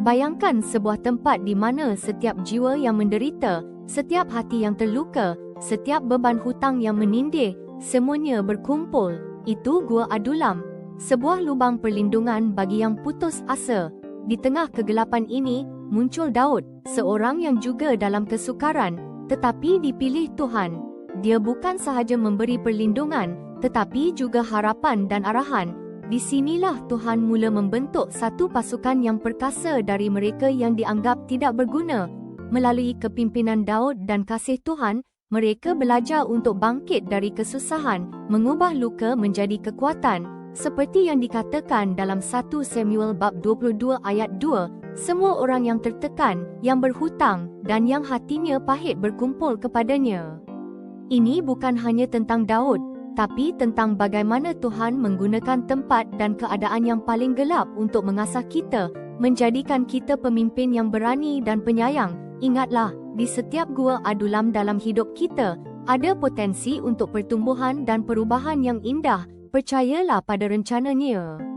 Bayangkan sebuah tempat di mana setiap jiwa yang menderita, setiap hati yang terluka, setiap beban hutang yang menindih, semuanya berkumpul. Itu Gua Adulam, sebuah lubang perlindungan bagi yang putus asa. Di tengah kegelapan ini, muncul Daud, seorang yang juga dalam kesukaran, tetapi dipilih Tuhan. Dia bukan sahaja memberi perlindungan, tetapi juga harapan dan arahan. Di sinilah Tuhan mula membentuk satu pasukan yang perkasa dari mereka yang dianggap tidak berguna. Melalui kepimpinan Daud dan kasih Tuhan, mereka belajar untuk bangkit dari kesusahan, mengubah luka menjadi kekuatan. Seperti yang dikatakan dalam 1 Samuel bab 22 ayat 2, semua orang yang tertekan, yang berhutang, dan yang hatinya pahit berkumpul kepadanya. Ini bukan hanya tentang Daud, tapi tentang bagaimana Tuhan menggunakan tempat dan keadaan yang paling gelap untuk mengasah kita, menjadikan kita pemimpin yang berani dan penyayang. Ingatlah, di setiap gua adulam dalam hidup kita, ada potensi untuk pertumbuhan dan perubahan yang indah. Percayalah pada rencananya.